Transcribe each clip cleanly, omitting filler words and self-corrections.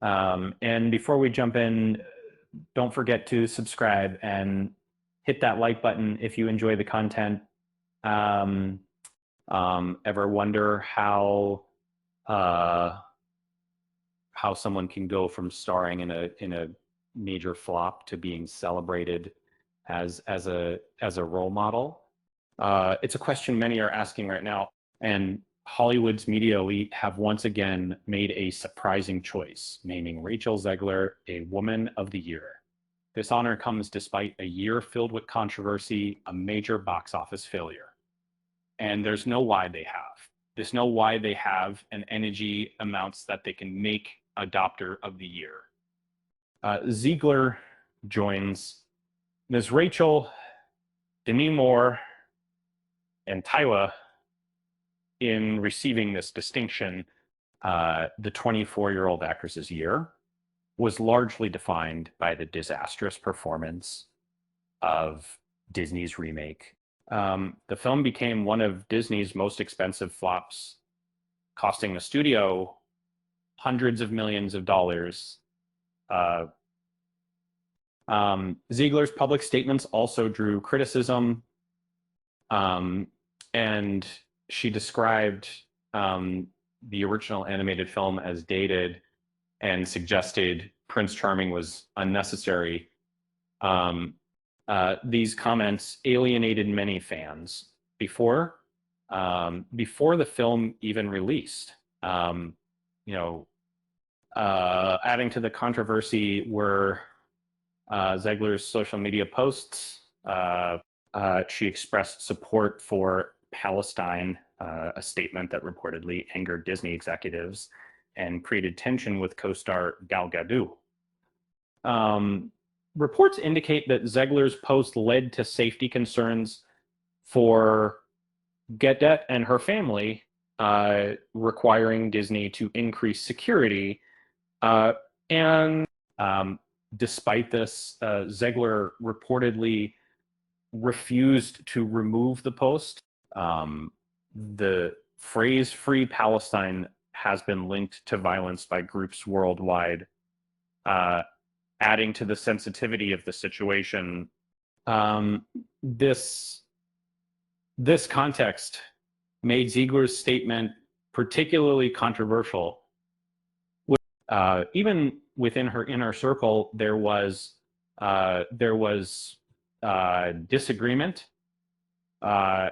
And before we jump in, don't forget to subscribe and hit that like button if you enjoy the content. Um, Ever wonder uh, how someone can go from starring in a major flop to being celebrated as a role model? It's a question many are asking right now, and Hollywood's media elite have once again made a surprising choice, naming Rachel Zegler a Woman of the Year. This honor comes despite a year filled with controversy, a major box office failure. And there's no why they have. There's no why they have an energy amounts that they can make Adopter of the Year. Ziegler joins Ms. Rachel, Demi Moore, and Tywa in receiving this distinction. The 24-year-old actress's year was largely defined by the disastrous performance of Disney's remake. The film became one of Disney's most expensive flops, costing the studio hundreds of millions of dollars. Uh, Ziegler's public statements also drew criticism, and she described the original animated film as dated and suggested Prince Charming was unnecessary. Um, these comments alienated many fans before the film even released. Um, you know, Adding to the controversy were Zegler's social media posts. She expressed support for Palestine, a statement that reportedly angered Disney executives and created tension with co-star Gal Gadot. Reports indicate that Zegler's post led to safety concerns for Gadot and her family, requiring Disney to increase security. And Despite this, Zegler reportedly refused to remove the post. The phrase "Free Palestine" has been linked to violence by groups worldwide, uh, adding to the sensitivity of the situation. Um, this this context made Ziegler's statement particularly controversial. Even within her inner circle, there was disagreement. Uh,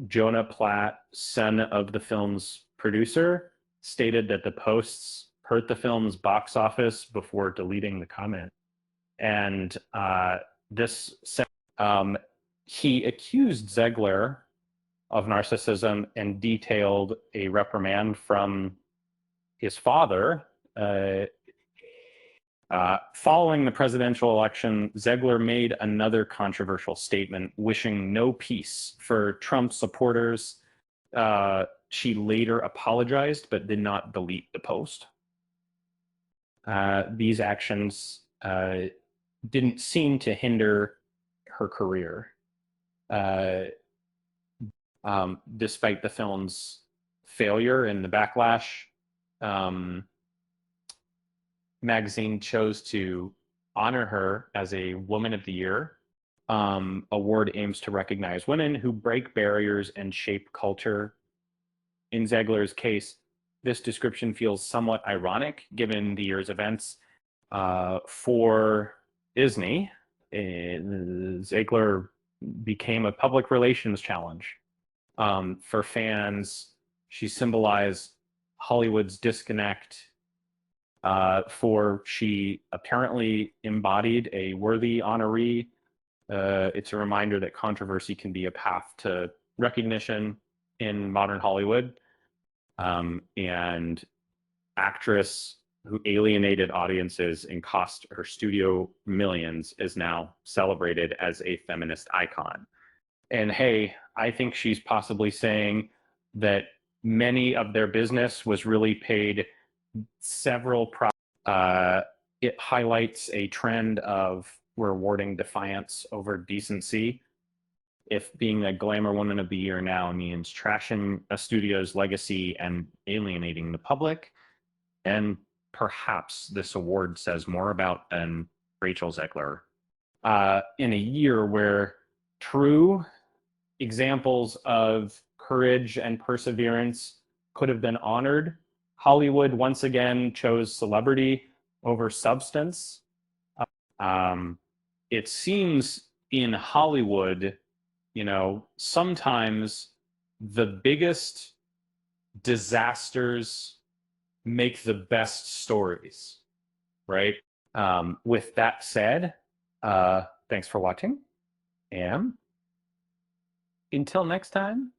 Jonah Platt, son of the film's producer, stated that the posts hurt the film's box office before deleting the comment. And this um, he accused Zegler of narcissism and detailed a reprimand from his father. Following the presidential election, Zegler made another controversial statement wishing no peace for Trump supporters. She later apologized but did not delete the post. These actions didn't seem to hinder her career, despite the film's failure and the backlash. Magazine chose to honor her as a Woman of the Year. Award aims to recognize women who break barriers and shape culture. In Zegler's case, this description feels somewhat ironic given the year's events. For Disney, Zegler became a public relations challenge. For fans, she symbolized Hollywood's disconnect. For she apparently embodied a worthy honoree. It's a reminder that controversy can be a path to recognition in modern Hollywood. And actress who alienated audiences and cost her studio millions is now celebrated as a feminist icon. And hey, I think she's possibly saying that many of their business was really paid several. It highlights a trend of rewarding defiance over decency. If being a glamour woman of the year now means trashing a studio's legacy and alienating the public, and perhaps this award says more about than Rachel Zegler, in a year where true examples of courage and perseverance could have been honored, Hollywood once again chose celebrity over substance. Um, it seems in Hollywood, sometimes the biggest disasters make the best stories, right? With that said, thanks for watching, and until next time.